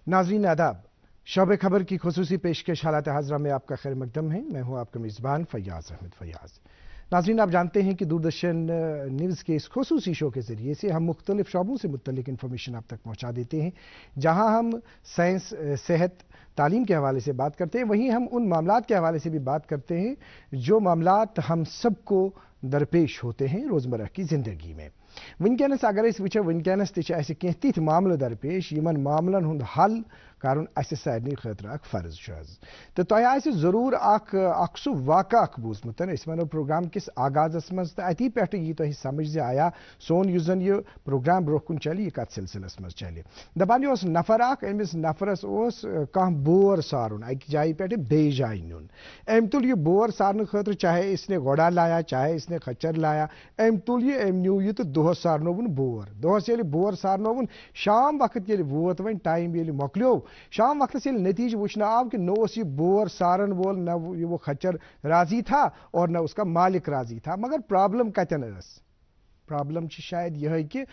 नाज़रीन आदाब, शब खबर की खुसूसी पेशकश हालात हाज़रा में आपका खैर मकदम है। मैं हूँ आपका मेज़बान फैयाज़ अहमद फैयाज़। नाज़रीन, आप जानते हैं कि दूरदर्शन न्यूज़ के इस खुसूसी शो के ज़रिए से हम मुख्तलिफ शोबों से मुतल्लिक इन्फॉर्मेशन आप तक पहुँचा देते हैं। जहाँ हम साइंस, सेहत, तालीम के हवाले से बात करते हैं, वहीं हम उन मामलात के हवाले से भी बात करते हैं जो मामलात हम सबको दरपेश होते हैं रोज़मर्रा की ज़िंदगी में। वनकस अगर वो वनकस तह तिथ मामल दरपेश यमन मामलन हुंद हल करन सारे खतर अख फर्ज तो तह जरूर सह वाक़ा बूजमुत वनो प्रोग्राम किस आगाज़स मज तो अती पे यी तुम समझ आया सोन युस जन यह प्रोग्राम ब्रोह कुन चल यह कत सिलसिलस मज चल दपान यह नफर अमिस नफरस कह बोर सारुन अक जाय पे बे जाय नुन अम तुल यह बोर सारन खतर चाहे इसने घोड़ा लाया चाहे इसने खच्चर लाया अम तुल यह अम न्यू यह तो दोहस सारनोवन बोर दोहस ये बोर सारनोवन शाम वक्त ये वोत वन टाइम ये मकलो शाम वक्त नतीज वुचना आव कि न यह बोर सारन वोल न वो खच्चर राजी था और न उसका मालिक राजी था। मगर प्रॉब्लम कतन प्रॉब्लम शायद यह कि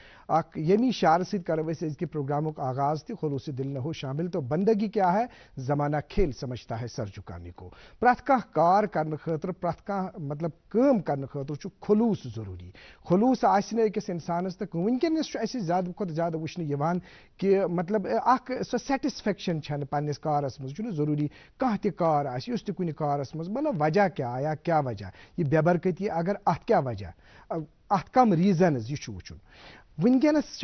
यमी शार सत करो के प्रोग्रामों का आगाज थी खुलूस दिल न हो शामिल। तो बंदगी क्या है, जमाना खेल समझता है सर झुकाने को। प्रत कह कार कर खतर प्रत कह मतलब काम कर खतर खुलूस जरूरी। खुलूस अकिस इंसानस तो वनकस ज्यादा खुद ज्यादा वुचन कि मतलब सो सेटिस्फेक्शन पन्निस कारस मज जरूरी कह कार आस कुन कारस मज मतलब वजह क्या आया क्या वजह यह बेबरकती अगर अत क्या वजह अत कम रीजनज यह वुचन। वनकस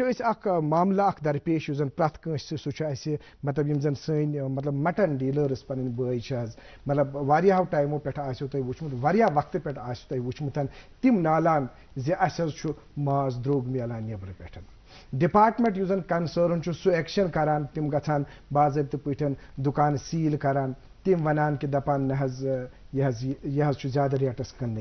मामला दरपेश जन प्रत सह मतलब यम जन सन मतलब मटन डीलर्स पन बई मतलब वारियाहो टाइमों पे तुम वुचमुत वारिया वक्त पे तुम वुचमुत तिम नालान जे माज द्रोग मिलान नेबर पे डिपार्टमेंट युस कंसर्न सह एक्शन करान तिम गछान बाज़ाब्तु पे दुकान सील करान तिम वनान कि दपान यह ज्यादा रेटस कन्न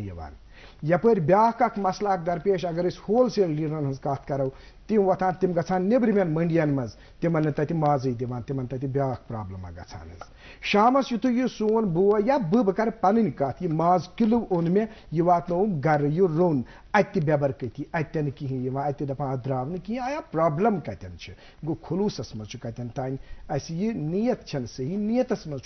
यपर ब्याक मसला दरपेश अगर होलसेल डीलरन हज कत करो तिम वथान तिम गछान नेबरमें मंडियन मज तिमन तत माजे दिवान तिमन तत ब्याक प्रॉब्लम गछान शामस युत यह सोन बो या बह कर पन कत यह माज किलो ओन मे यह वातनो गर यह रोन अत बेबरकती अतन कहें अत दपान द्राव न कहें आया प्रॉब्लम कतन गो खुलूसस मज कतन तान यह नीयत सही नीयतस मज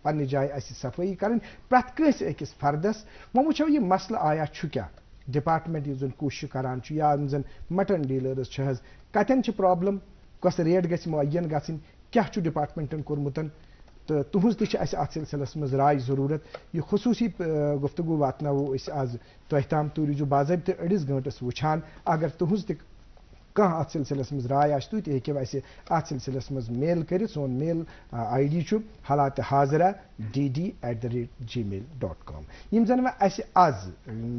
पन्ने जाय सफाई कर प्रत कंस अकिस फर्दस वो वो यह मसल आया क्या डिपार्टमेंट यह कोशिश करान या जन मटन डीलर्स कतन प्रॉब्लम कस रेट गि मुयन गन क्या डिपार्टमेंटन कोर्मुतन तो तुहज अत सिलसिलस मज राय जरूरत यह खसूसी गुफ्तगू वातनावो आज तुह ताम तुम रूजू बाज़ाब्त अड़िस घंटस वुछान अगर तुहज कह अत सिलसिलस मज राय आस तुम हेको अत सिलसिलस मज मेल कर सोन मेल ID हालात हाजरा dd@gmail.com यम जन आज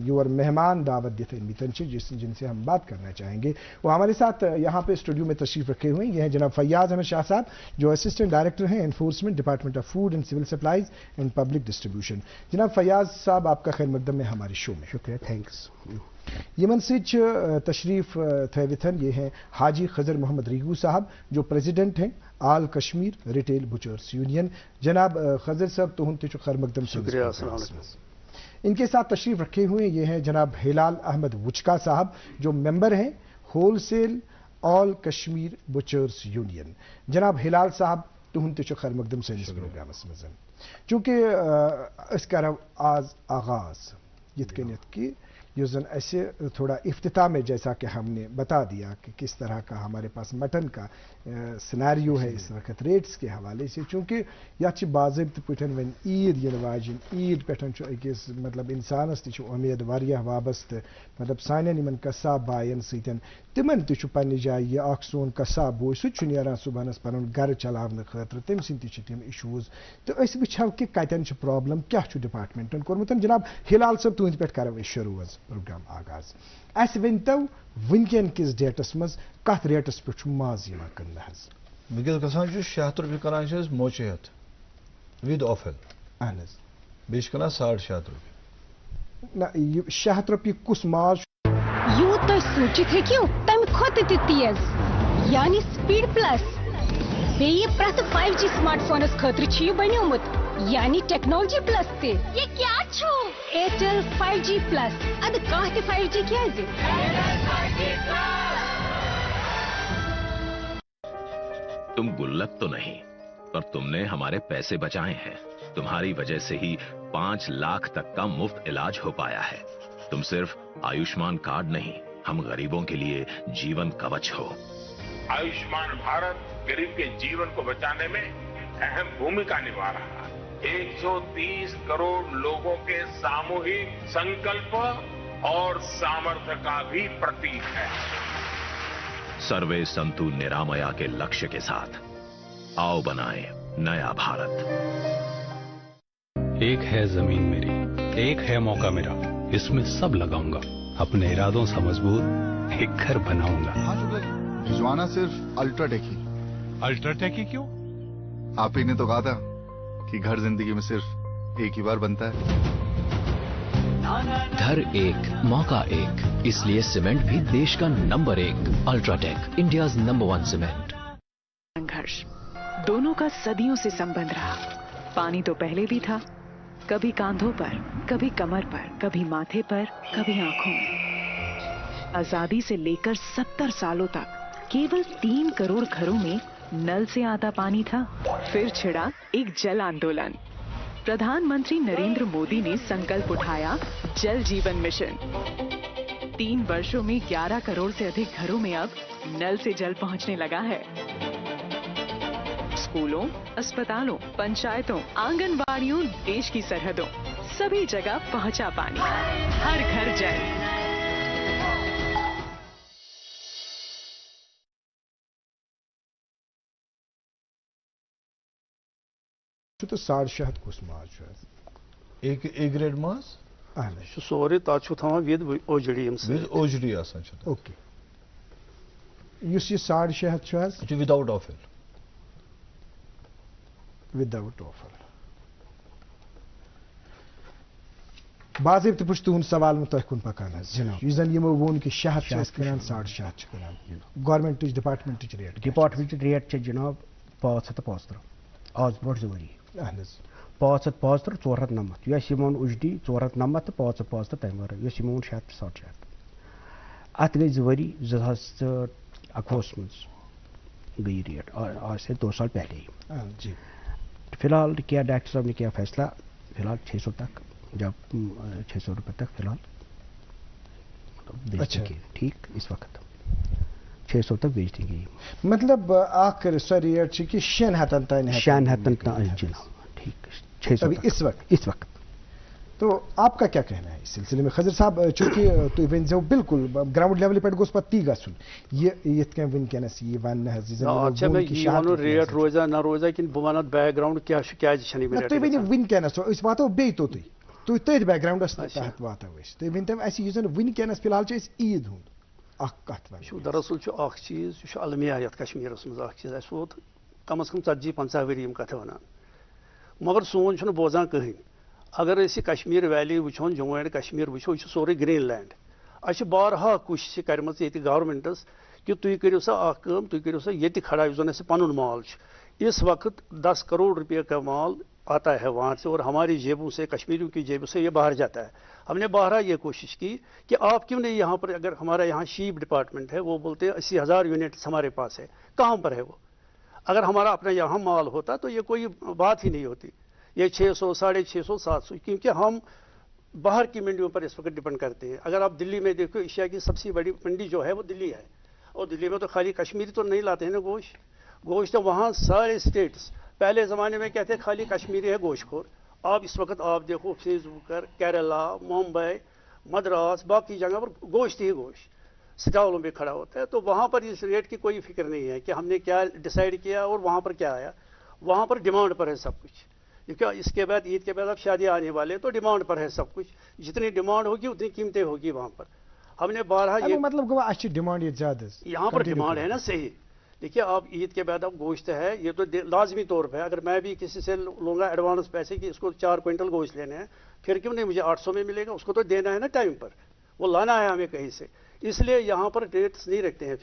योर मेहमान दावत दित जिनसे हम बात करना चाहेंगे वो हमारे साथ यहाँ पे स्टूडियो में तशरीफ रखे हुए हैं। ये हैं जनाब फैयाज अहमद शाह साहब जो असिस्टेंट डायरेक्टर हैं enforcement department of food and civil supplies and public distribution. जनाब फैयाज साहब आपका खैर मकदम है हमारे शो में। शुक्रिया, थैंक्स। यमन से तशरीफ थविथन ये हैं हाजी खजर मोहम्मद रीगू साहब जो प्रेसिडेंट हैं आल कश्मीर रिटेल बुचर्स यूनियन। जनाब खजर साहब तुहन खैर मकदम से इनके साथ तशरीफ रखे हुए ये हैं जनाब हिलाल अहमद वुचका साहब जो मेंबर हैं wholesale all Kashmir butchers union. जनाब हिलाल साहब तुहन खैर मकदम से प्रोग्राम मज चूँकि आज आगाज ये कि युस जन ऐसे थोड़ा इफ्तिताह में जैसा कि हमने बता दिया कि किस तरह का हमारे पास मटन का सिनेरियो है इस वक्त रेट्स के हवाले से। चूँकि यह बाज़ाब्त पन वन ईद इन वाजिन ईद पे अकिस मतलब इंसानस तु उम्मीद वारियाह वाबस्त मतलब सानन इन कसाब बायन सतन तिमन तु पन्ने जाय यह सोन कसाब बोय सह नेरान सुबहनस पन गर चलावन खतर तम सद तम इशूज तो वो कि कतन प्रॉब्लम क्या डिपार्टमेंटन कोर्मुत। जनाब हिलाल सब तुंद पे करो शुरू प्रोग्राम आगाज अस वनतो वनकन किस डेटस मज कत रेटस पे माज कन वनकस गसान 600 रुपये करान मोचेत विद ऑफल अहन बे कना 650 रुपये ना 600 रुपये कुस माज यूत सूचित है तम खुद तेज यानी स्पीड प्लस बे प्रत 5G स्मार्टफोनस खतर बनोमुत यानी टेक्नोलॉजी प्लस ते ये क्या छो एयरटेल 5G प्लस अद कह 5G क्या तुम गुल्लक तो नहीं, पर तुमने हमारे पैसे बचाए हैं। तुम्हारी वजह से ही 5 लाख तक का मुफ्त इलाज हो पाया है। तुम सिर्फ आयुष्मान कार्ड नहीं, हम गरीबों के लिए जीवन कवच हो। आयुष्मान भारत गरीब के जीवन को बचाने में अहम भूमिका निभा रहा है। 130 करोड़ लोगों के सामूहिक संकल्प और सामर्थ्य का भी प्रतीक है। सर्वे संतु निरामया के लक्ष्य के साथ आओ बनाएं नया भारत। एक है जमीन मेरी, एक है मौका मेरा, इसमें सब लगाऊंगा, अपने इरादों से मजबूत एक घर बनाऊंगा। हाँ शुक्ला जी, भिजवाना सिर्फ अल्ट्राटेक ही। अल्ट्राटेक ही क्यों? आप ही ने तो कहा था कि घर जिंदगी में सिर्फ एक ही बार बनता है। घर एक, मौका एक, इसलिए सीमेंट भी देश का number 1 UltraTech, India's number 1 cement. संघर्ष दोनों का सदियों से संबंध रहा। पानी तो पहले भी था, कभी कांधों पर, कभी कमर पर, कभी माथे पर, कभी आंखों में। आजादी से लेकर 70 सालों तक केवल 3 करोड़ घरों में नल से आता पानी था। फिर छिड़ा एक जल आंदोलन। प्रधानमंत्री नरेंद्र मोदी ने संकल्प उठाया जल जीवन मिशन। 3 वर्षों में 11 करोड़ से अधिक घरों में अब नल से जल पहुंचने लगा है। स्कूलों, अस्पतालों, पंचायतों, आंगनबाड़ियों, देश की सरहदों, सभी जगह पहुंचा पानी। हर घर जल। तो 6.5 कुछ मार्च है। एक ए ग्रेड मास सोरे ताछु थमा विद ओजडी विद ओजडी आसान छ। ओके, युस ये 6.5 छ विदाउट ऑफिल। Without offer. बाज़ाब्त पुछ तुहंद सवाल में तुह कुन पकान जनाब यह जन यमो वोन कि 6 Kanan 6.5 Kanan government department rate जनाब 575 आज ब्रो 2 वरी 575 490 यस यमोन उजडी 490 तो 575 तम वर यस यमोन 660 अत गई 2 वरी 2021 मज गई रेट आज से 2 साल पहले जी। फिलहाल किया डॉक्टर साहब ने किया फैसला, फिलहाल 600 तक, जब 600 रुपए तक फिलहाल बेच देंगे। ठीक, इस वक्त 600 तक बेच देंगे। मतलब आखिर सरियत कि 600 तक ठीक 600 इस वक्त। तो आपका क्या कहना है इस सिलसिले में खजर साहब? चूंकि तो वन जो बिल्कुल ग्राउंड लेवल पे गोस पत्ती गसुन ये के वनकनस ये वन अच्छा मैं ये वनो रेट रोजा ना रोजा कि बवनत बैकग्राउंड क्या क्या छनी में तो वन वनकनस इस बातो बे तो तथ बैकग्राउंड तहत वात तो वन तम अस वनकनस फिलहाल ईद हुंद कत वन दरअसल अख चीज अलमिया यथ कश्मीरस मज अख चीज अस वोत कम अज कम 40-50 वरी कथ वन, मगर सोन बोजान कहीं। अगर इस कश्मीर वैली वो जम्मू एंड कश्मीर वो सोरे ग्रीन लैंड अच्छे बारहा कोशिश कर गवर्नमेंटस कि तुम करो सा तुम करो सा ये खड़ा जन पन माल। इस वक्त 10 करोड़ रुपये का माल आता है वहाँ से और हमारी जेबों से, कश्मीरियों की जेबों से ये बाहर जाता है। हमने बारहा ये कोशिश की कि आप क्यों नहीं यहाँ पर, अगर हमारा यहाँ शीप डिपार्टमेंट है वो बोलते हैं 80,000 यूनिट्स हमारे पास है, कहाँ पर है वो? अगर हमारा अपना यहाँ माल होता तो ये कोई बात ही नहीं होती। ये 600, 650, 700, क्योंकि हम बाहर की मंडियों पर इस वक्त डिपेंड करते हैं। अगर आप दिल्ली में देखो, एशिया की सबसे बड़ी मंडी जो है वो दिल्ली है, और दिल्ली में तो खाली कश्मीरी तो नहीं लाते हैं ना गोश्त तो वहाँ सारे स्टेट्स, पहले ज़माने में कहते खाली कश्मीरी है गोश्तखोर। आप इस वक्त आप देखो फेसबुकर, केरला, मुंबई, मद्रास, बाकी जगह पर गोश्त ही गोश्त स्टॉलों में खड़ा होता है। तो वहाँ पर इस रेट की कोई फिक्र नहीं है कि हमने क्या डिसाइड किया और वहाँ पर क्या आया। वहाँ पर डिमांड पर है सब कुछ, क्योंकि इसके बाद ईद के बाद अब शादी आने वाले, तो डिमांड पर है सब कुछ। जितनी डिमांड होगी उतनी कीमतें होगी वहाँ पर। हमने 12 ये मतलब अच्छी डिमांड ये ज़्यादा यहाँ पर डिमांड है ना, सही। देखिए आप ईद के बाद अब गोश्त है, ये तो लाजमी तौर पर, अगर मैं भी किसी से लूँगा एडवांस पैसे कि इसको 4 क्विंटल गोश्त लेने हैं, फिर क्यों नहीं मुझे 800 में मिलेगा, उसको तो देना है ना टाइम पर, वो लाना है हमें कहीं से। इसलिए यहाँ पर रेट्स नहीं रखते हैं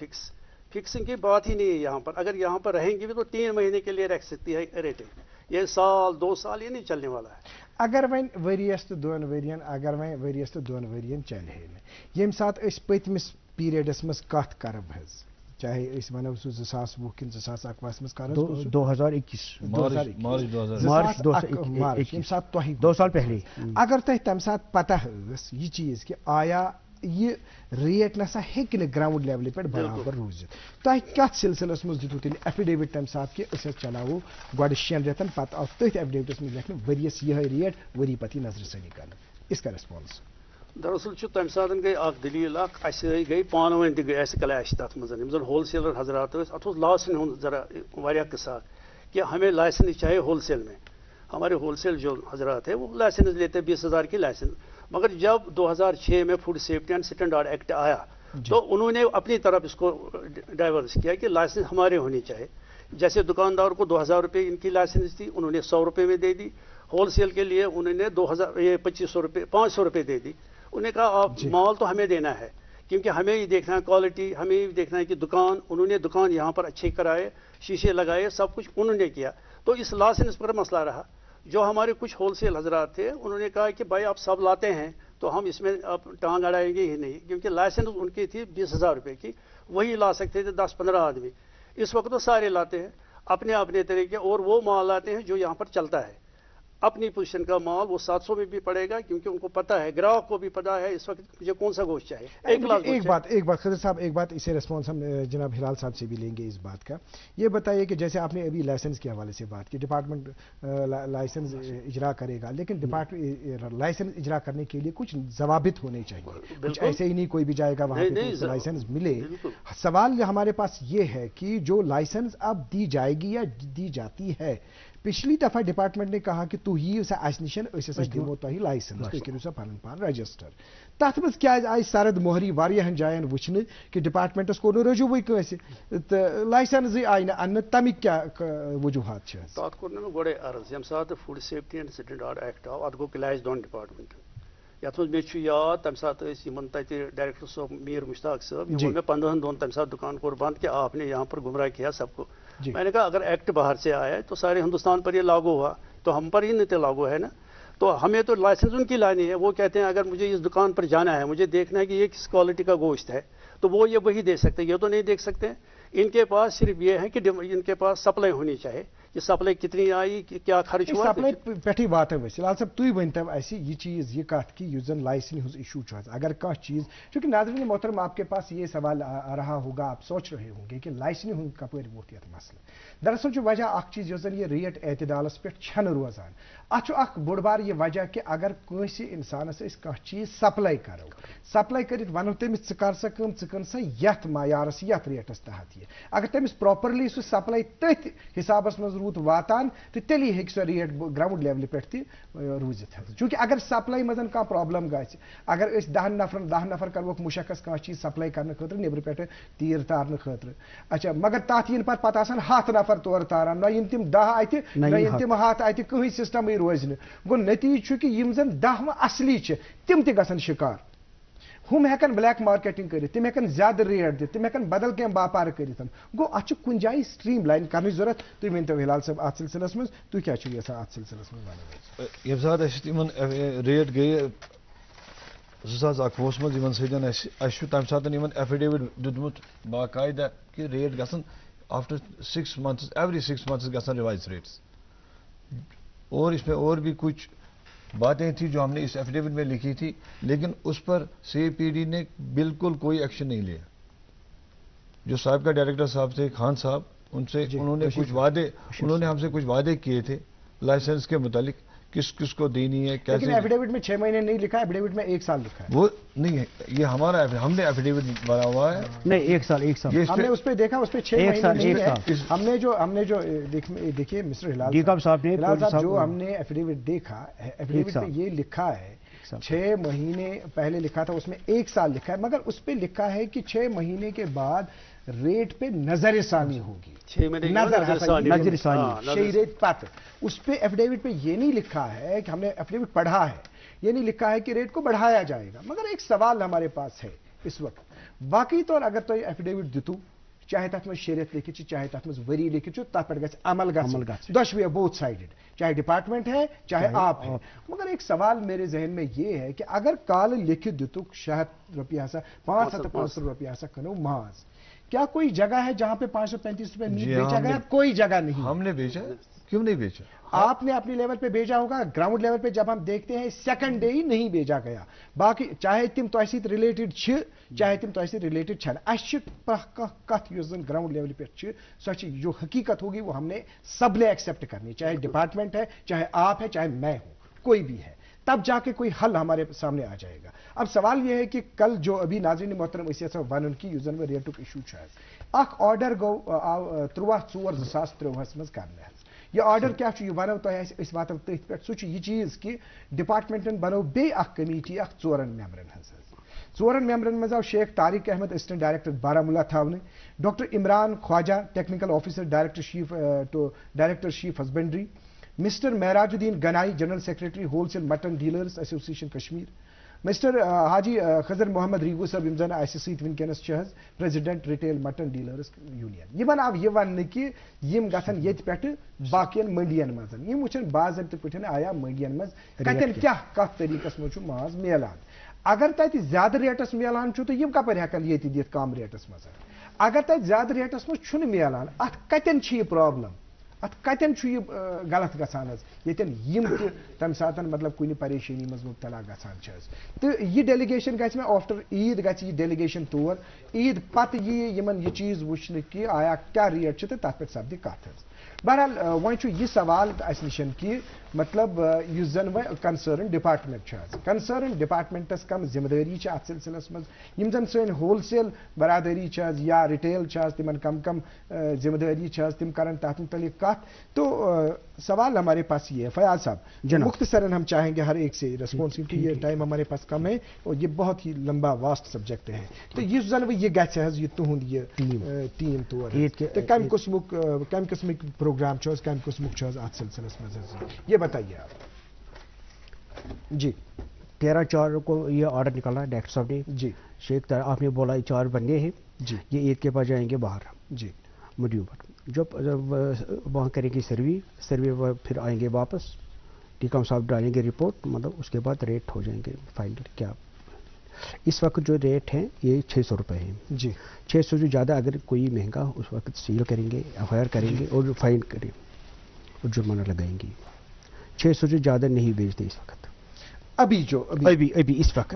फिक्सिंग की बात ही नहीं है यहाँ पर। अगर यहाँ पर रहेंगे भी तो 3 महीने के लिए रख सकती है रेटिंग, ये साल 2 साल ये नहीं चलने वाला है। अगर वन वरियस तो 2 वरियन, अगर वन वरियस तो 2 वरियन चल ये सात पतमिस पीरियडस मज कत करब چاہے اس ونو سہ 2020 کن 2021 مز کر 2021 مارچ 2021 یم سات تہ 2 سال پہلے اگر تہ تم سات پتہ ٲس یہ چیز کہ آیا یہ ریٹ نسا ہیکہ نہٕ گراؤنڈ لیولہِ پٮ۪ٹھ برابر روٗزِتھ تۄہہِ کتھ سلسلس منٛز دِتوٗ تیٚلہِ ایفیڈیوِٹ تمہِ ساتہٕ کہ أسۍ حظ چلاوو گۄڈٕ 6 رٮ۪تن پتہٕ آو تٔتھۍ ایفیڈیوِٹس منٛز لیکھنہٕ ؤرِیس یِہے ریٹ ؤری پتہٕ یی نظرِ ثانی کرنہٕ اس کا ریسپانس دراصل تمہ سات گئی اخ دلیل گئی پانہٕ ؤنۍ تہِ گٔے اَسہِ کلیش تتھ منٛز یِم زن ہول سیلر حضرات ٲسۍ اتھ اوس لاسن ہُنٛد ذرا واریاہ قصہ کہ ہمیں لائسنس چاہیے ہول سیل میں ہمارے ہول سیل جو حضرات ہیں وہ لائسنس لیتے ہیں 20,000 کی لائسنس مگر جب 2006 میں food safety and standard act آیا تو انہوں نے اپنی طرف اس کو ڈائیورس کیا کہ لائسنس ہمارے ہونی چاہیے جیسے دکاندار کو 2,000 روپے ان کی لائسنس تھی انہوں نے 100 روپے میں دے دی ہول سیل کے لیے انہوں نے 2,500 روپے 500 روپے دے دی انہوں نے کہا آپ مال تو ہمیں دینا ہے کیونکہ ہمیں یہ دیکھنا ہے کوالٹی ہمیں یہ دیکھنا ہے کہ دکان انہوں نے دکان یہاں پر اچھے کرائے شیشے لگائے سب کچھ انہوں نے کیا تو اس لائسنس پر مسئلہ رہا جو ہمارے کچھ ہول سیل حضرات تھے انہوں نے کہا کہ بھائی آپ سب لاتے ہیں تو ہم اس میں آپ ٹانگ اڑائیں گے ہی نہیں کیونکہ لائسنس ان کی تھی 20,000 روپے کی وہی لا سکتے تھے 10-15 آدمی اس وقت تو سارے لاتے ہیں اپنے اپنے طریقے اور وہ مال لاتے ہیں جو یہاں پر چلتا ہے اپنی پوزیشن کا مال وہ 700 میں بھی پڑے گا کیونکہ ان کو پتہ ہے گراہک کو بھی پتہ ہے اس وقت مجھے کون سا گوشت چاہیے ایک بات خضر صاحب ایک بات اسے ریسپانس ہم جناب ہلال صاحب سے بھی لیں گے اس بات کا یہ بتائیے کہ جیسے آپ نے ابھی لائسنس کے حوالے سے بات کی ڈپارٹمنٹ لائسنس اجرا کرے گا لیکن ڈپارٹمنٹ لائسنس اجرا کرنے کے لیے کچھ ضوابط ہونے چاہیے کچھ ایسے ہی نہیں کوئی بھی جائے گا وہاں پہ لائسنس ملے سوال ہمارے پاس یہ ہے کہ جو لائسنس اب دی جائے گی یا دی جاتی ہے پچھلی دفعہ ڈپارٹمنٹ نے کہا کہ تو ہی اسا اس نشن اس دمو تہ لائسنس تھی کرو سا پن پان رجسٹر تت مز کیا آئی سرد موہری واریاہن جائن وچھنے کہ ڈپارٹمنٹس کو رجوع کٲنٛسہِ تو لائسنس آئی ان تمیک کیا وجوہات تات کور مےٚ گۄڈے عرض ییٚمہِ ساتہٕ food safety and standard act آو اتھ گوٚو کلیش دۄن ڈپارٹمنٹن یتھ منٛز مےٚ چھُ یاد تمہِ ساتہٕ ٲسۍ یِمن تتہِ ڈائریکٹر صٲب میر مشتاق صٲب یِمو مےٚ 15 دۄہن تمہِ ساتہٕ دُکان کوٚر بند کہ آپ نے یہاں پر گمراہ کیا سب کو میں نے کہا اگر ایکٹ باہر سے آیا ہے تو سارے ہندوستان پر یہ لاگو ہوا تو ہم پر ہی نہیں لاگو ہے نا تو ہمیں تو لائسنس ان کی لانی ہے وہ کہتے ہیں اگر مجھے اس دکان پر جانا ہے مجھے دیکھنا ہے کہ یہ کس کوالٹی کا گوشت ہے تو وہ یہ وہی دیکھ سکتے یہ تو نہیں دیکھ سکتے ان کے پاس صرف یہ ہے کہ ان کے پاس سپلائی ہونی چاہیے کہ سپلائی کتنی آئی کیا خرچ ہوا سپلائی پہ بات ہے فلحال صاحب تھی ورنو اِسے یہ چیز یہ کت کہ زن لائسنس ہز ایشو اگر کھانا چیز چونکہ ناظرین محترم آپ کے پاس یہ سوال آ رہا ہوگا آپ سوچ رہے ہوں گے کہ لائسنس ہند کپر ووت یہ مسئلہ دراصل وجہ اخ چیز اس زن یہ ریٹ اعتدالس پہ روزان اتھ اخ بوڑ بار یہ وجہ کہ اگر کنس انسانس کھانا چیز سپلائی کرو سپلائی کرت ونو تمس کر سا کم کن سا یت معیارس یت ریٹس تحت یہ اگر تمس پراپرلی سہ سپلائی تتھ حسابس مز روت واتان تو تیلی ہیک سہ ریٹ گراؤنڈ لیولہ پہ تہ روزت چونکہ اگر سپلائی مزن کھانا پرابلم گژھِ اگر اس 10 نفر کروک مشخص کھانا چیز سپلائی کرنے خاطر نبر پہ تیر تارنے خاطر اچھا مگر تات ین پتہ آسان 7 نفر تور تاران نہ ین تم 10 اتہ نہ ین تم 7 اتہ کہیں سسٹم روز گو نتیجہ کہ یم زن 10 اصلی تم تہ گژھن شکار ہم ہیکن بلیک مارکیٹنگ کرت تم ہیکن زیادہ ریٹ دت تم ہیکن بدل کم باپار کرت گو ات کن جائیں سٹریم لائن کرنے ضرورت تھی ورنو ہلال صاحب ات سلسلس مز تھی کیا یژھان ات سلسلس مز یم سات ریٹ گئی 2021 مز سن تمہ سات ایفیڈیوٹ دیتمت باقاعدہ کہ ریٹ گھن آفٹر 6 months ایوری 6 months گھن ریوائز ریٹس اور اس میں اور بھی کچھ باتیں تھیں جو ہم نے اس ایفیڈیوٹ میں لکھی تھی لیکن اس پر سی پی ڈی نے بالکل کوئی ایکشن نہیں لیا جو صاحب کا ڈائریکٹر صاحب تھے خان صاحب ان سے انہوں نے کچھ وعدے انہوں نے ہم سے کچھ وعدے کیے تھے لائسنس کے متعلق کس کس کو دینی ہے لیکن ایفیڈیوٹ میں 6 مہینے نہیں لکھا ایفیڈیوٹ میں 1 سال لکھا ہے وہ نہیں ہے یہ ہمارا ہم نے ایفیڈیوٹ بنا ہوا ہے نہیں 1 سال ہم نے اس پہ دیکھا اس پہ 6 مہینے نہیں ہے ہم نے جو دیکھیے مسٹر ہلال صاحب جو ہم نے ایفیڈیوٹ دیکھا ایفیڈیوٹ میں یہ لکھا ہے 6 مہینے پہلے لکھا تھا اس میں 1 سال لکھا ہے مگر اس پہ لکھا ہے کہ 6 مہینے کے بعد ریٹ پہ نظر ثانی ہوگی نظر ثانی ریٹ پت اس پہ ایفیڈیوٹ پہ یہ نہیں لکھا ہے کہ ہم نے ایفیڈیوٹ پڑھا ہے یہ نہیں لکھا ہے کہ ریٹ کو بڑھایا جائے گا مگر ایک سوال ہمارے پاس ہے اس وقت واقعی طور اگر تو ایفیڈیوٹ دتو چاہے تک مز شریعت لکھت چاہے تک مز وری لکھت تر پہ گھس عمل دشوے بوتھ سائڈڈ چاہے ڈپارٹمنٹ ہے چاہے آپ ہے مگر ایک سوال میرے ذہن میں یہ ہے کہ اگر کال لکھت دتک 600 روپیہ ہسا 550 روپیہ ہسا کنو ماز क्या कोई जगह है जहां पे 535 रुपए मीट बेचा गया? कोई जगह नहीं। हमने बेचा, क्यों नहीं बेचा? आपने अपनी लेवल पे भेजा होगा, ग्राउंड लेवल पे जब हम देखते हैं सेकंड डे ही नहीं भेजा गया। बाकी चाहे तिम तोह सत रिलेटेड चाहे तिम तोह सत रिलेटेड छन, अस कथ युस जन ग्राउंड लेवल पे सो जो हकीकत होगी वो हमने सबने एक्सेप्ट करनी, चाहे डिपार्टमेंट है, चाहे आप है, चाहे मैं हूं, कोई भी है, तब जाके कोई हल हमारे सामने आ जाएगा। अब सवाल यह है कि कल जो अभी नाज़रीन मोहतरम वन की यूजन में रेटुक इशू अख ऑर्डर गो 13/4/2023 मज कर। यह ऑर्डर क्या बनो तो वात तथ पे सह यह चीज कि डिपार्टमेंटन बनो बे कमेटी 4 मेंबरन हज। 4 मेंबरन मज आव शेख तारिक अहमद असिस्टेंट डायरेक्टर बारामूला थावने, doctor Imran Khawaja technical officer director chief husbandry, mister Mehrajuddin Ganai general secretary wholesale mutton dealers association Kashmir, mister Haji Khazir Mohammad Rigoo सब यम जन वनकस president retail mutton dealers union. यमन आव यह वन कि यम गन ये पे बाकियन मंडियन मज यम वुचन बाज़ाब्त पे आया मंडियन मज कतन क्या कत तरीकस मज माज मिलान। अगर तत ज्यादा रेटस मिलान तो यम कपर हेकन ये दित कम रेटस मज, अगर तत ज्यादा रेटस मज मिलान अत कतन यह प्रॉब्लम, अत कतन गलत गसान यन यम तम सात मतलब कुछ परेशानी मज मुबतला गसान तो यह डेलीगेशन गि आफ्टर ईद गि डेलीगेशन तौर ईद पत यह चीज वुचन कि आया क्या रेट तो तथ पे सपद कत। बहरहाल वह यह सवाल अस निशन कि मतलब इस जन व कंसर्न डिपार्टमेंट कंसर्न डिपार्टमेंटस कम जिम्मेदारी अत सिलसिलस मज यम जन सन होलसेल बरादरी या रिटेल तिमन कम कम जिम्मेदारी तिम करन तथ मुतलिक कत। तो सवाल हमारे पास ये है फयाज साहब, मुख्तसरन हम चाहेंगे हर एक से रिस्पॉन्स क्योंकि ये टाइम हमारे पास कम है और ये बहुत ही लंबा वास्ट सब्जेक्ट है। तो इस जन ये गि तुहद ये टीम तौर तो कम किस्मिक प्रोग्राम कम किस्मुक अत सिलसिलस मज ये बताइए आप। जी 13/4 को ये ऑर्डर निकला डायरेक्टर साहब ने जी, शेख आपने बोला 4 बंदे हैं जी, ये ईद के बाद जाएंगे बाहर जी मड्यू पर, जब वहाँ करेंगे सर्वे फिर आएंगे वापस, टीकम साहब डालेंगे रिपोर्ट, मतलब उसके बाद रेट हो जाएंगे फाइनल। क्या इस वक्त जो रेट हैं ये 600 रुपये हैं जी, 600 जो ज़्यादा अगर कोई महंगा उस वक्त सील करेंगे, एफआईआर करेंगे और फाइन करें और जुर्माना लगाएंगे। 600 जो ज़्यादा नहीं बेचते इस वक्त, अभी इस वक्त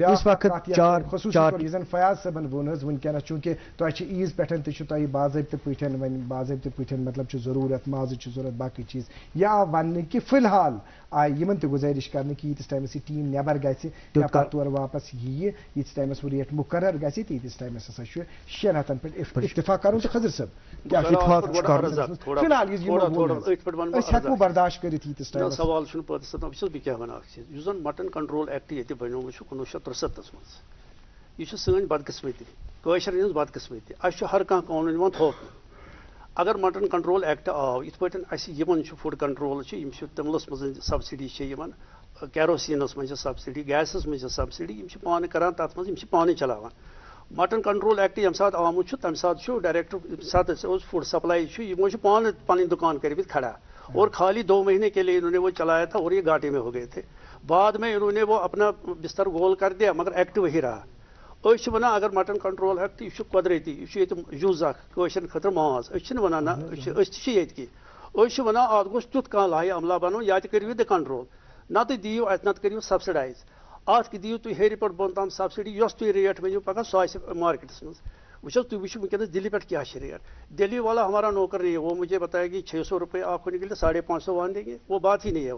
इस वक्त 4 रीजन फयाज सबन वो वनकस चूंकि तुम ईज पे बाज़ाब्त पे बाज़ाब्त पे मतलब जरूरत माज जरूरत बाकी चीज या वन कि फिलहाल आय यमन त गुजारिश करने कि यीतिस टाइमस टीम नेबर गि तौर वापस यी यीतिस टाइमस वो रेट मुकर्रर गि तीतिस टाइमस हसा 600 पे इत्तिफाक करूँ तो खजर सब क्या फिलहाल हेको बर्दाश्त कर सवाल क्या वन यह मटन कंट्रोल एक्ट ये बनोम 1963 मज, यह सन बदकिस्मती कशर हज बदकिस्मती, अस हर कह कानून थोप। अगर मटन कंट्रोल एक्ट आव इत पे फूड कंट्रोल तमलस मज सब्सिडी कैरोसिनस मज सब्सिडी, गैसस मज सब्सिडी, पान करान तथ मज पाने चलावान। मटन कंट्रोल एक्ट यम सात आमुत तम सात डायरेक्टर फूड सप्लाई यमो पान पन दुकान कर खड़ा और खाली 2 महीने के लिए इन्होंने वो चलाया था और ये घाटे में हो गए थे। बाद में इन्होंने वो अपना बिस्तर गोल कर दिया मगर एक्ट वही रहा। वन अगर मटन कंट्रोल एक्ट यह कुदरती यह यूज अशर खतर माज वन ना वन अत गोस तुथ कह लाहे अमला बनो या करो द कंट्रोल ना तो दियो ना तो करो सब्सिडाइज अत दियो तुम हेर पे बोन तम सब्सिडी यस तुम रेट वन पगह सह मार्केटस मज वो तुम वनकस दिल्ली पे क्या रेट। दिल्ली वाला हमारा नौकर नहीं है, वो मुझे बताया कि 600 रुपये आपको निकले 550 वहाँ देंगे, वो बात ही नहीं है।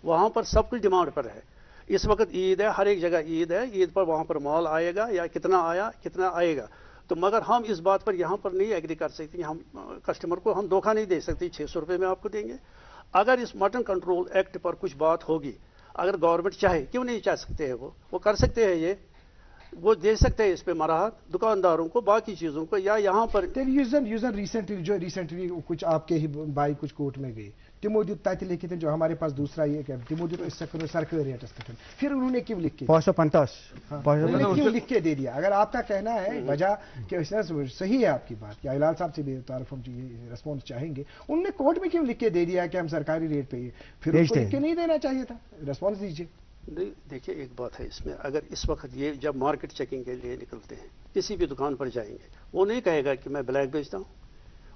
वहाँ पर सब कुछ डिमांड पर है। इस वक्त ईद है, हर एक जगह ईद है, ईद पर वहाँ पर माल आएगा या कितना आया कितना आएगा। तो मगर हम इस बात पर यहाँ पर नहीं एग्री कर सकते, हम कस्टमर को हम धोखा नहीं दे सकते 600 रुपये में आपको देंगे। अगर इस मटन कंट्रोल एक्ट पर कुछ बात होगी, अगर गवर्नमेंट चाहे, क्यों नहीं चाह सकते हैं, वो कर सकते हैं, ये वो दे सकते हैं इस पे मराहत दुकानदारों को बाकी चीज़ों को। या यहाँ पर रिसेंटली कुछ आपके ही भाई कुछ कोर्ट में गए तिमो दित तत लिखित जो हमारे पास दूसरा ये तिमो दित सरकारी रेटस पे, फिर उन्होंने क्यों लिख के 550 क्यों लिख के दे दिया। अगर आपका कहना है वजह कि सही है आपकी बात, क्या हिलाल साहब से भी तारुफ हम रिस्पॉन्स चाहेंगे, उन्होंने कोर्ट में क्यों लिख के दे दिया कि हम सरकारी रेट पे, फिर उसको लिख के नहीं देना चाहिए था, रिस्पॉन्स दीजिए। نہیں دیکھیے ایک بات ہے اس میں، اگر اس وقت یہ جب مارکیٹ چیکنگ کے لیے نکلتے ہیں کسی بھی دکان پر جائیں گے، وہ نہیں کہے گا کہ میں بلیک بیچتا ہوں،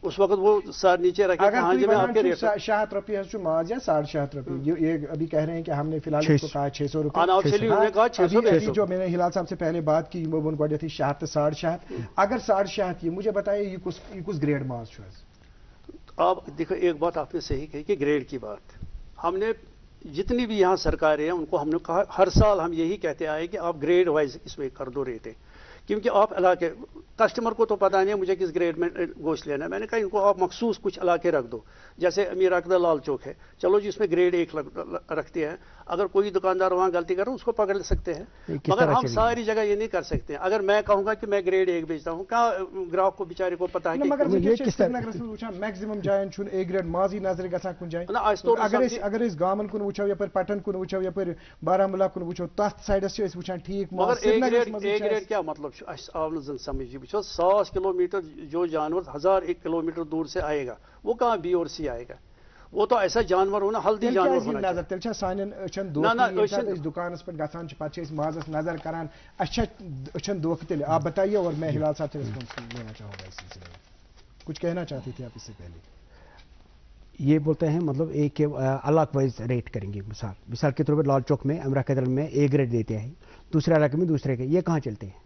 اس وقت وہ سر نیچے رکھے اگر ہاں جی میں آپ کے ریٹ 6 روپیے ماز یا 6.5 روپیے، یہ ابھی کہہ رہے ہیں کہ ہم نے فی الحال اس کو کہا 600 روپے، انہوں نے کہا 600 جو میں نے ہلال صاحب سے پہلے بات کی وہ گوڈیا تھی 6 تو 6.5، اگر 6.5 یہ مجھے بتائیے یہ کس گریڈ ماز چھو؟ آپ دیکھو ایک بات آپ نے صحیح کہی کہ گریڈ کی بات، ہم نے جتنی بھی یہاں سرکاریں ہیں ان کو ہم نے کہا ہر سال ہم یہی کہتے آئے کہ آپ گریڈ وائز اس میں کر دو ریٹیں، کیونکہ آپ علاقے کسٹمر کو تو پتہ نہیں ہے مجھے کس گریڈ میں گوشت لینا ہے، میں نے کہا ان کو آپ مخصوص کچھ علاقے رکھ دو، جیسے امیر اقدر لال چوک ہے، چلو جی اس میں گریڈ 1 رکھتے ہیں، اگر کوئی دکاندار وہاں غلطی کر رہا ہے اس کو پکڑ سکتے ہیں، مگر ہم ساری جگہ یہ نہیں کر سکتے ہیں۔ اگر میں کہوں گا کہ میں گریڈ 1 بیچتا ہوں، کہاں گراہک کو بیچارے کو پتا ہے کہ مگر میکسمم جائن اے گریڈ مازی نظر گژھان کن جائیں، اگر اس گامن کن وچھو یا پٹن کن وچھو یا بارہمولہ کن وچھو تتھ سائڈس سے وچھان ٹھیک، مگر اے گریڈ کیا مطلب آو زن سمجھ وچھو 100 کلومیٹر جو جانور 1000 کلومیٹر دور سے آئے گا وہ کہاں بی اور سی آئے گا، وہ تو ایسا جانور ہونا ہلدی جانور ہونا نظر تیل چھا سانین اچھن دکانس پر گژھان پتہ مازس نظر کران اچھن دھوکہ تیل، آپ بتائیے اور میں ہلال صاحب سے رسپانس لینا چاہوں گا اس سلسلے میں، کچھ کہنا چاہتی تھی آپ اس سے پہلے؟ یہ بولتے ہیں مطلب ایک علاقہ وائز ریٹ کریں گے، مثال کے طور پر لال چوک میں امرا قدر میں اے گریڈ دیتے ہیں، دوسرے علاقے میں دوسرے کے، یہ کہاں چلتے ہیں؟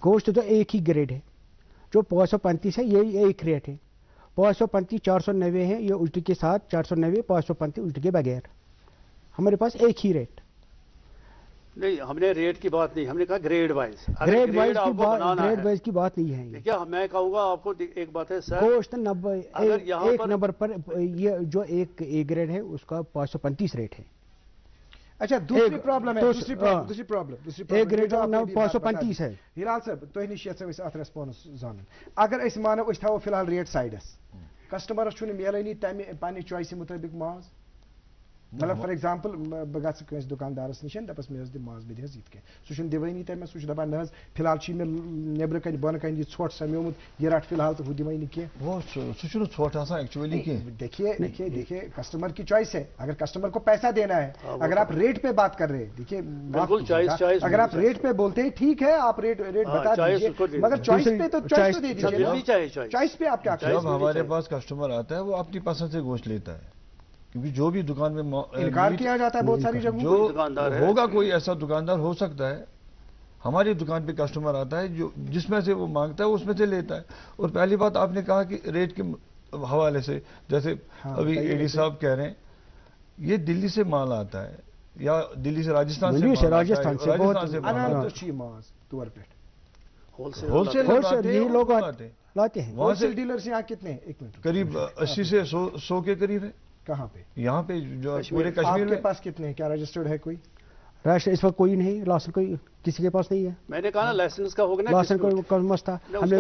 گوشت تو ایک ہی گریڈ ہے، جو 535 ہے یہی ایک ریٹ ہے، 535 490 ہے، یہ الٹی کے ساتھ 490 535 الٹی کے بغیر، ہمارے پاس ایک ہی ریٹ نہیں، ہم نے ریٹ کی بات نہیں، ہم نے کہا گریڈ وائز، گریڈ وائز کی بات نہیں ہے۔ کیا میں کہوں گا آپ کو ایک بات ہے سر، گوشت 90 ایک نمبر پر یہ جو ایک اے گریڈ ہے اس کا 535 ریٹ ہے۔ اچھا دوسری پرابلم ہے، دوسری پرابلم اے گریڈ 535 ہے۔ ہلال صاحب تھی نش ات ریسپانس زان، اگر اس مانو اس تھو فی الحال ریٹ سائڈس، کسٹمرس چھُنہٕ میلٲنی تمہِ پننہِ چوائسہِ مطٲبق ماز، مطلب فار ایگزامپل بہٕ گژھٕ کٲنٛسہِ دُکاندارس نِش دپس مےٚ حظ دِ ماز، مےٚ دِ حظ یِتھ کٔنۍ، سُہ چھُنہٕ دِوٲنی تمہِ سُہ چھُ دپان نہ حظ فی الحال چھُے مےٚ نیبرٕ کنہِ بۄنہٕ کنہِ یہِ ژھۄٹھ سمیومُت یہِ رٹ فی الحال تہٕ ہُہ دِمے نہٕ کینٛہہ۔ سُہ چھُنہٕ ژھۄٹھ آسان ایکچولی کینٛہہ۔ دیکھیے کسٹمر کی چوائس ہے، اگر کسٹمر کو پیسہ دینا ہے، اگر آپ ریٹ پہ بات کر رہے ہیں، دیکھیے اگر آپ ریٹ پہ بولتے ہیں ٹھیک ہے، آپ ریٹ بتا دیجیے، مگر چوائس پہ تو چوائس دے دیجیے، چوائس پہ آپ کیا کریں؟ جب ہمارے پاس کسٹمر آتا ہے وہ اپنی پسند سے گوشت لیتا ہے، کیونکہ جو بھی دکان میں انکار کیا جاتا ہے بہت ساری جگہوں جو ہوگا، کوئی ایسا دکاندار ہو سکتا ہے، ہماری دکان پہ کسٹمر آتا ہے جو جس میں سے وہ مانگتا ہے اس میں سے لیتا ہے۔ اور پہلی بات آپ نے کہا کہ ریٹ کے حوالے سے، جیسے ابھی اے ڈی صاحب کہہ رہے ہیں یہ دلی سے مال آتا ہے یا دلی سے راجستھان سے لوگ لاتے ہیں۔ ہول سیل ڈیلرز یہاں کتنے ہیں؟ ایک منٹ، قریب 80 سے 100 کے قریب ہے۔ کہاں پہ؟ یہاں پہ جو پورے کشمیر میں۔ آپ کے پاس کتنے ہیں؟ کیا رجسٹرڈ ہے کوئی؟ اس وقت کوئی نہیں، لاسن کوئی کسی کے پاس نہیں ہے۔ میں نے کہا نا لائسنس کا ہوگا نا، لاسن کوئی مست تھا، ہم نے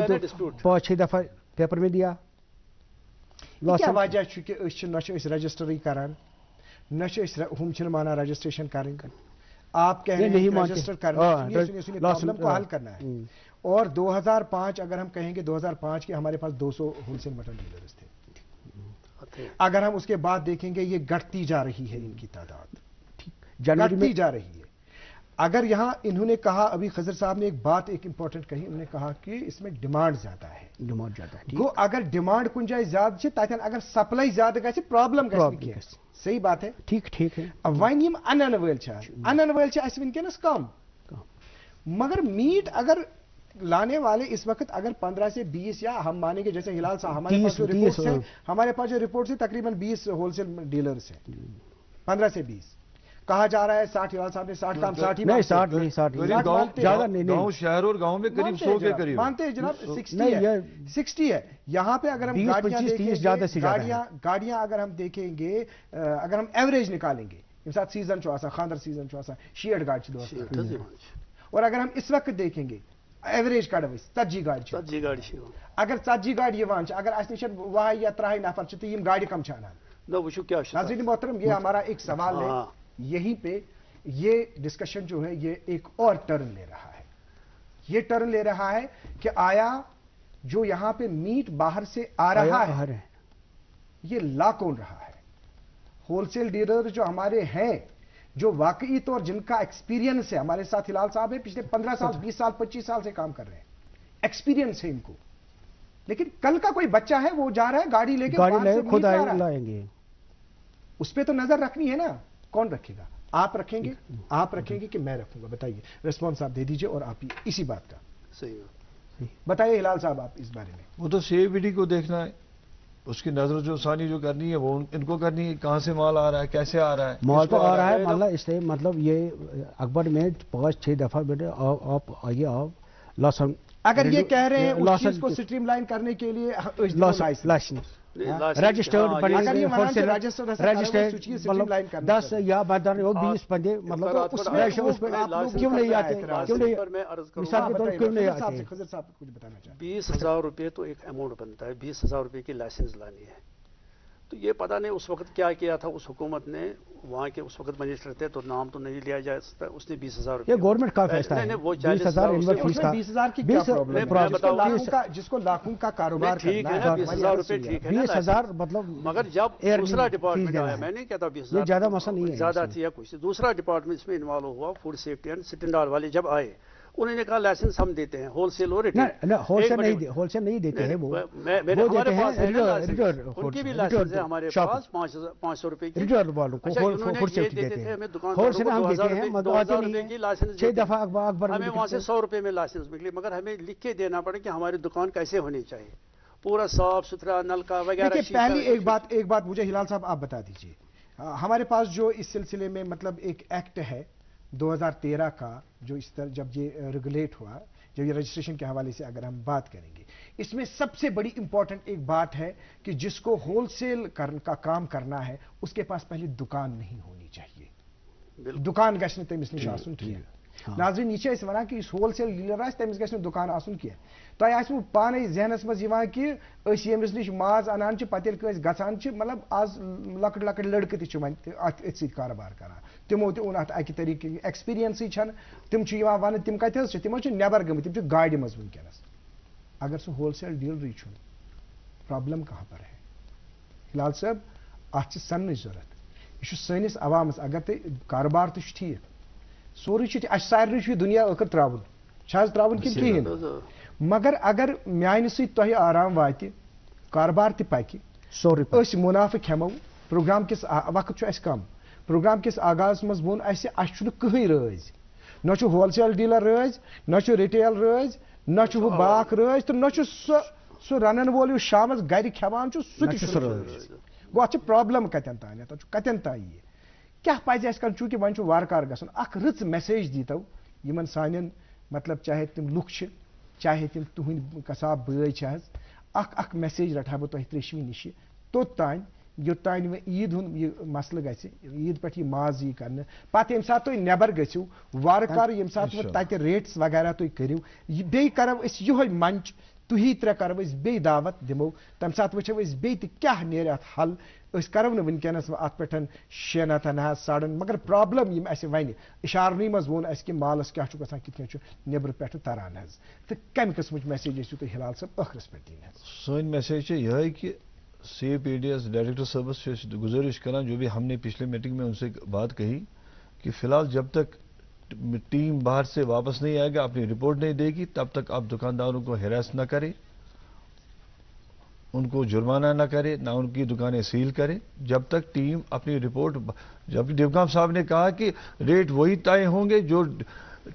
5-6 دفعہ پیپر میں دیا۔ کیا وجہ ہے کہ اس نہ رجسٹری کران، نہ ہم مانا رجسٹریشن کریں، آپ کہہ رہے ہیں رجسٹر کرنا کو حل کرنا ہے۔ اور 2005 اگر ہم کہیں گے 2005 کے ہمارے پاس 200 ہول سیل مٹن ڈیلرز تھے، اگر ہم اس کے بعد دیکھیں گے یہ گھٹتی جا رہی ہے، ان کی تعداد گھٹتی جا رہی ہے۔ اگر یہاں انہوں نے کہا، ابھی خضر صاحب نے ایک بات ایک امپورٹنٹ کہی، انہوں نے کہا کہ اس میں ڈیمانڈ زیادہ ہے، گو اگر ڈیمانڈ کن جائے زیادہ تتن اگر سپلائی زیادہ گژھِ پرابلم گژھِ، صحیح بات ہے، ٹھیک ہے۔ وۄنۍ یِم انن وٲلۍ چھِ اَسہِ وٕنکٮ۪نس کم، مگر میٹ اگر لانے والے اس وقت اگر 15 سے 20 یا ہم مانیں گے جیسے ہلال صاحب ہمارے پاس جو رپورٹس ہیں تقریباً 20 ہول سیل ڈیلرز ہیں، 15 سے 20 کہا جا رہا ہے 60، ہلال صاحب نے 60 کام 60 ہی نہیں، 60 زیادہ نہیں، گاؤں شہر اور گاؤں میں قریب 100 کے قریب مانتے ہیں جناب، 60 ہے یہاں پہ۔ اگر ہم گاڑیاں اگر ہم دیکھیں گے، اگر ہم ایوریج نکالیں گے، ییٚمہِ ساتہٕ سیزن چھُ آسان، خاندر سیزن چھُ آسان، 60 گاڑِ چھِ دۄہس، اور اگر ہم اس وقت دیکھیں گے ایوریج کڑو 40 گاڑِ چھِ، اگر 40 گاڑِ یِوان چھِ، اگر اَسہِ نِش 2 یا 3 نفر چھِ تہٕ یِم گاڑِ کم چھِ اَنان؟ ناظرین محترم، یہ ہمارا ایک سوال ہے، یہیں پہ یہ ڈسکشن جو ہے یہ ایک اور ٹرن لے رہا ہے، یہ ٹرن لے رہا ہے کہ آیا جو یہاں پہ میٹ باہر سے آ رہا ہے یہ لا کون رہا ہے؟ ہول سیل ڈیلر جو ہمارے ہیں जो वाकई तौर जिनका एक्सपीरियंस है, हमारे साथ हिलाल साहब है, पिछले 15 साल 20 साल 25 साल से काम कर रहे हैं, एक्सपीरियंस है इनको। लेकिन कल का कोई बच्चा है वो जा रहा है गाड़ी लेके खुद लाएंगे, उस पर तो नजर रखनी है ना। कौन रखेगा? आप रखेंगे, आप रखेंगे कि मैं रखूंगा? बताइए, रिस्पॉन्स आप दे दीजिए। और आप इसी बात का सही बताइए हिलाल साहब आप इस बारे में। वो तो CIBD को देखना है, उसकी नजर जो सानी जो करनी है वो इनको करनी है। कहाँ से माल आ रहा है, कैसे आ रहा है? माल तो आ रहा है, मतलब इसलिए मतलब ये अकबर में 5-6 दफा बेटे आप आइए, आप लहसुन अगर ये कह रहे हैं उस चीज को स्ट्रीमलाइन करने के लिए लाइसेंस रजिस्टर्ड मतलब 10 या 20 बंदे, मतलब क्यों नहीं आते, क्यों नहीं? मिसाल के तौर क्यों नहीं आते? 20,000 रुपये तो एक अमाउंट बनता है, 20,000 रुपये की लाइसेंस लानी है। तो ये पता नहीं उस वक्त क्या किया था उस हुकूमत ने, वहाँ के उस वक्त मिनिस्टर थे तो नाम तो नहीं लिया जा सकता, उसने 20,000 रुपये, ये गवर्नमेंट का फैसला है, वो 20,000 20,000 की क्या प्रॉब्लम? जिसको लाखों का कारोबार ठीक है ना, 20,000 रुपये ठीक है, 20,000 मतलब, मगर जब दूसरा डिपार्टमेंट आया, मैं नहीं कहता 20,000 ज्यादा मसला नहीं है, ज्यादा थी या कुछ, दूसरा डिपार्टमेंट इसमें इन्वॉल्व हुआ, फूड सेफ्टी एंड स्टैंडर्ड वाले जब आए, उन्होंने कहा लाइसेंस हम देते हैं, होलसेल और रिटेल। होलसेल नहीं देते हैं, वो हमारे पास है ना लाइसेंस, उनकी भी लाइसेंस है हमारे पास 500 रुपए की। रिटेल वालों को होलसेल देते हैं, हमें दुकानदारों को 2,000 रुपए की लाइसेंस, 6 दफा अकबर हमें वहाँ से 100 रुपए में लाइसेंस निकली, मगर हमें लिख के देना पड़े कि हमारी दुकान कैसे होनी चाहिए, पूरा साफ सुथरा, नलका वगैरह। पहली एक बात मुझे हिलाल साहब आप बता दीजिए, हमारे पास जो इस सिलसिले में मतलब एक एक्ट है 2013 का, जो इस तरह जब ये रेगुलेट हुआ, जब ये रजिस्ट्रेशन के हवाले से अगर हम बात करेंगे, इसमें सबसे बड़ी इंपॉर्टेंट एक बात है कि जिसको होलसेल का काम करना है उसके पास पहले दुकान नहीं होनी चाहिए। दुकान गश्न तमिस निश आसुन किया। नाज़रीन नीचे इस वना कि इस होलसेल डीलर आस तमिस गश्न दुकान आसुन किया। तय आसमु पाने जहनस मज यिवान कि अस यमिस निश माज अनान छ पतेल कस गछान छ, मतलब आज लकड़ लकड़ लड़के ति छ वन अत सि कारोबार करान, तिमो ते उन अत अकि तरीके एक्सपीरियंस छन, तिम छ यिवान वन तिम कत छ, तिमो छ नेबर गम, तिम छ गाड़ी मज वनकनस। अगर सो होलसेल डीलर छ, प्रॉब्लम कहां पर है? हिलाल साहब अत सन जरूरत, यह सनिस अवामस अगर ते कारोबार तो ठीक सोरी सारे दुनिया अखर त्रावन त्रावन कि कहें, मगर अगर म्यान सह आराम वात कारोबार तक पकि मुनाफे खेमो, प्रोग्राम किस वक्त कम, प्रोग्राम किस आगाज मज वोन कहीं रज, न होलसेल डीलर रज, न रिटेल रज, न बाक रज, तो न सह रनन वोल शाम गर खेवान सह गो अत प्रॉब्लम कतन तान कतन तान ये क्या पज कर, चूंकि वन वारकार गसन अख रच मैसेज दीतो यमन सानियन, मतलब चाहे तिम लुक चाहे तिम तुहंद कसाब बय अख मैसेज रटा बह तुह त्रेशवी निश तोतान योतान ईद हुंद यह मसल गि, ईद पे यह माज यी कर, पत ये सात तुम नेबर गो वारकार ये सात तत रेट्स वगैरह तुम करो, बे करो ये मंच तुही त्रे करो बे दावत दिमो, तम सात वो बे क्या नेर अत हल, करो न वनकस अत पे 6 हथ 7.5, मगर प्रॉब्लम यम अस वन इशारनी मज वोन अस कि मालस क्या गसान कित नेबर पे तरान तो कम किस्म मैसेज तुम हिलाल साहब ٲखरस पे दिन? सोन मैसेज यह कि CIBD डायरेक्टर साहब से गुजारिश करा, जो भी हमने पिछले मीटिंग में उनसे बात कही कि फिलहाल जब तक टीम बाहर से वापस नहीं आएगा, अपनी रिपोर्ट नहीं देगी, तब तक आप दुकानदारों को हिरास न करें, उनको जुर्माना न करे, ना उनकी दुकानें सील करे, जब तक टीम अपनी रिपोर्ट, जब डिवकाम साहब ने कहा कि रेट वही तय होंगे जो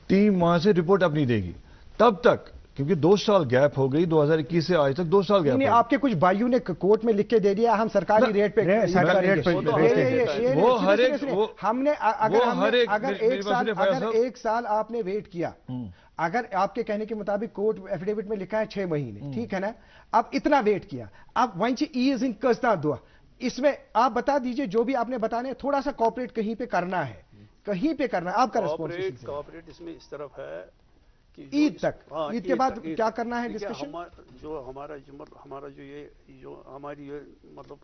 टीम वहां से रिपोर्ट अपनी देगी, तब तक, क्योंकि 2 साल गैप हो गई, 2021 से आज तक 2 साल गैप। आपके कुछ भाइयों ने कोर्ट में लिख के दे दिया हम सरकारी रेट पे, वो हर एक, हमने अगर एक साल आपने वेट किया, अगर आपके कहने के मुताबिक कोर्ट एफिडेविट में लिखा है 6 महीने, ठीक है ना, अब इतना वेट किया, अब वन ईज इन कसदा दो, इसमें आप बता दीजिए जो भी आपने बताने, थोड़ा सा कॉपरेट कहीं पे करना है, कहीं पे करना है, आपका रिस्पॉन्सिबिलिटी। कॉपरेट इसमें इस तरफ है कि ईद तक, ईद के बाद क्या करना है डिस्कशन, जो हमारा जो ये जो हमारी मतलब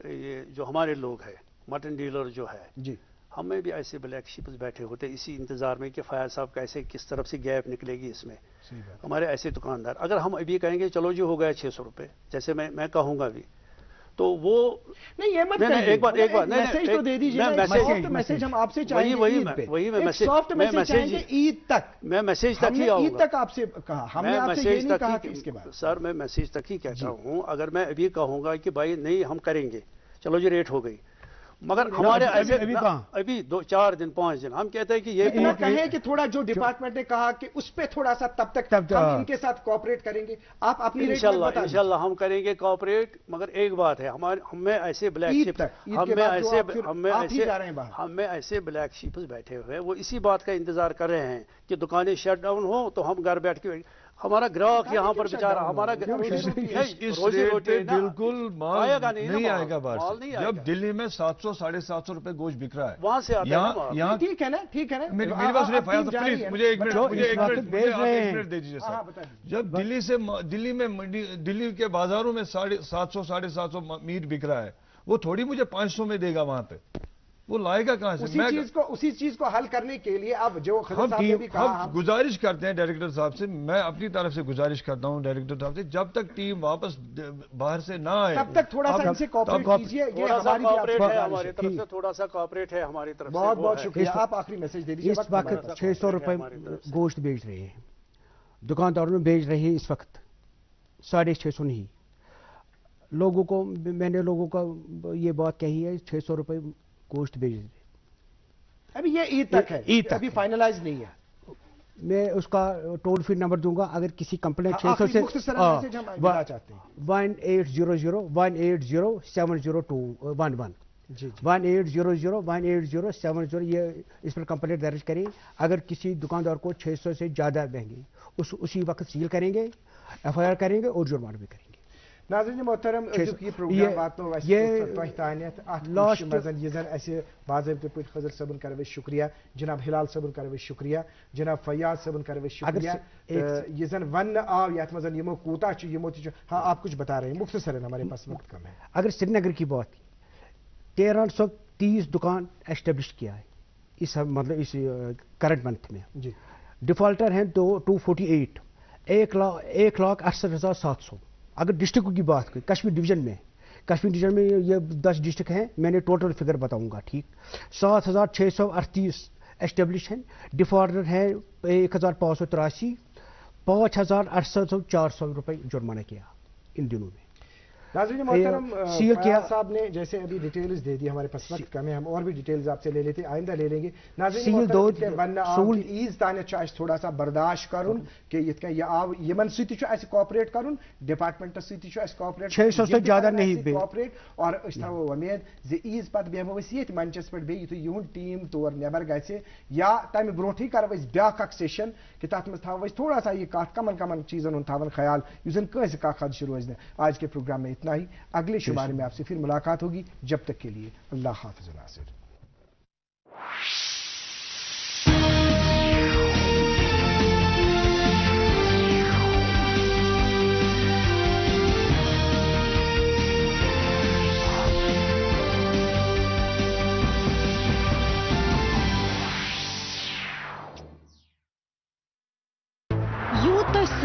ये जो हमारे लोग हैं मटन डीलर जो है जी, हमें भी ऐसे ब्लैक शिप्स बैठे होते इसी इंतजार में कि फायर साहब कैसे किस तरफ से गैप निकलेगी इसमें, हमारे ऐसे दुकानदार, अगर हम अभी कहेंगे चलो जी हो गया 600 रुपये, जैसे मैं कहूँगा भी, تو وہ نہیں یہ مت ایک بات میسج تو دے دیجیے، میسج ہم آپ سے چاہیں گے، وہی میں سافٹ میسج چاہیں گے عید تک، میں میسج تک ہی آؤں عید تک آپ سے کہا، ہم نے آپ سے یہ نہیں کہا کہ اس کے بعد سر میں میسج تک ہی کہتا ہوں. اگر میں ابھی کہوں گا کہ بھائی نہیں ہم کریں گے، چلو جی ریٹ ہو گئی، مگر ہمارے ایسے ابھی 4 دن 5 دن ہم کہتے ہیں کہ یہ کہیں کہ تھوڑا جو ڈپارٹمنٹ نے کہا کہ اس پہ تھوڑا سا تب تک ہم ان کے ساتھ کوآپریٹ کریں گے، آپ اپنی ریٹ بتا دیجیے. انشاءاللہ ہم کریں گے کوآپریٹ، مگر ایک بات ہے ہمیں ایسے بلیک شیپ ہمیں ایسے بلیک شیپس بیٹھے ہوئے وہ اسی بات کا انتظار کر رہے ہیں کہ دکانیں شٹ ڈاؤن ہو تو ہم گھر بیٹھ کے ہمارا گراہک یہاں پر بیچارہ ہمارا روزی روٹی بالکل مال نہیں آئے گا باہر سے. جب دلی میں 700 750 روپے گوشت بک رہا ہے وہاں سے یہاں ٹھیک ہے نا، ٹھیک ہے نا، میری بات سنیے فیاض صاحب پلیز مجھے ایک منٹ دے دیجیے سر. جب دلی کے بازاروں میں 750 750 میٹ بک رہا ہے، وہ تھوڑی مجھے 500 میں دے گا وہاں پہ، وہ لائے گا کہاں سے؟ اسی چیز کو حل کرنے کے لیے اب جو خضر صاحب نے بھی کہا، ہم گزارش کرتے ہیں ڈائریکٹر صاحب سے، میں اپنی طرف سے گزارش کرتا ہوں ڈائریکٹر صاحب سے، جب تک ٹیم واپس باہر سے نہ آئے تب تک تھوڑا سا ان سے کوآپریٹ کیجیے. ہماری طرف سے تھوڑا سا کوآپریٹ ہے ہماری طرف سے. بہت بہت شکریہ. آپ آخری میسج دے دیجیے. اس وقت 600 روپے گوشت بیچ رہے ہیں دکانداروں میں، بیچ رہے ہیں اس وقت 650 نہیں. لوگوں کو میں نے لوگوں کا یہ بات کہی ہے 600 روپے گوشت بیچ رہے. ابھی یہ عید تک ہے، عید ابھی فائنلائز نہیں ہے. میں اس کا ٹول فری نمبر دوں گا، اگر کسی کمپلین 600 سے 180018070211 1800180702 یہ اس پر کمپلینٹ درج کریں. اگر کسی دکاندار کو 600 سے زیادہ مہنگی اسی وقت سیل کریں گے، ایف آئی آر کریں گے اور جرمانہ بھی کریں گے. ناظرین محترم یہ پروگرام واتنو تۄہہِ تانٮ۪تھ اتھ منٛز یہِ زن اسہِ باضٲبطہٕ پٲٹھۍ خضر صٲبن کرو أسۍ شکریہ، جناب ہلال صٲبن کرو أسۍ شکریہ، جناب فیاض صٲبن کرو أسۍ شکریہ. یہ زن وننہٕ آو یتھ منٛز یِمو کوٗتاہ چھُ یِمو تہِ چھُ. ہاں آپ کچھ بتا رہے ہیں مختصراً، ہمارے پاس وقت کم ہے. اگر سری نگر کی بات 1330 دکان اسٹیبلش کیا ہے اس مطلب اس کرنٹ منتھ میں جی. ڈیفالٹر ہیں 248، 1,68,700. اگر ڈسٹرکٹ کی بات کریں کشمیر ڈویژن میں یہ 10 ڈسٹرکٹ ہیں، میں نے ٹوٹل فگر بتاؤں گا. ٹھیک 7,638 اسٹیبلش ہیں، ڈیفالٹر ہیں 1,583، 5,800 روپے جرمانہ کیا ان دنوں میں. ناظرین محترم فیاض صاحب نے جیسے ابھی ڈیٹیلز دے دی، ہمارے پاس وقت کم ہے، ہم اور بھی ڈیٹیلز آپ سے لے لیتے، آئندہ لے لیں گے. ناظرین محترم عیز تانیت تھوڑا سا برداشت کرن کہ یت کن یہ آو یمن سۭتۍ چھُ اَسہِ کوآپریٹ کرن، ڈپارٹمنٹس سۭتۍ چھُ اَسہِ کوآپریٹ 600 سے زیادہ نہیں کوآپریٹ. اور أسۍ تھاوو وۄمید زِ عیز پتہٕ بیہمو أسۍ ییٚتہِ منچس پٮ۪ٹھ بیٚیہِ یُتھُے یِہُنٛد ٹیٖم تور نٮ۪بر گژھِ یا تمہِ برونٛٹھٕے کرو أسۍ بیٛاکھ اکھ سیشن کہ تتھ منٛز تھاوو أسۍ تھوڑا سا یہ کتھ کمن چیزن ہُنٛد تھاون خیال یُس زن کٲنٛسہِ کانٛہہ خدشہ روزِ نہٕ. آج کے پروگرام میں اتنا ہی، اگلے شمارے میں آپ سے پھر ملاقات ہوگی. جب تک کے لیے اللہ حافظ. ناصر.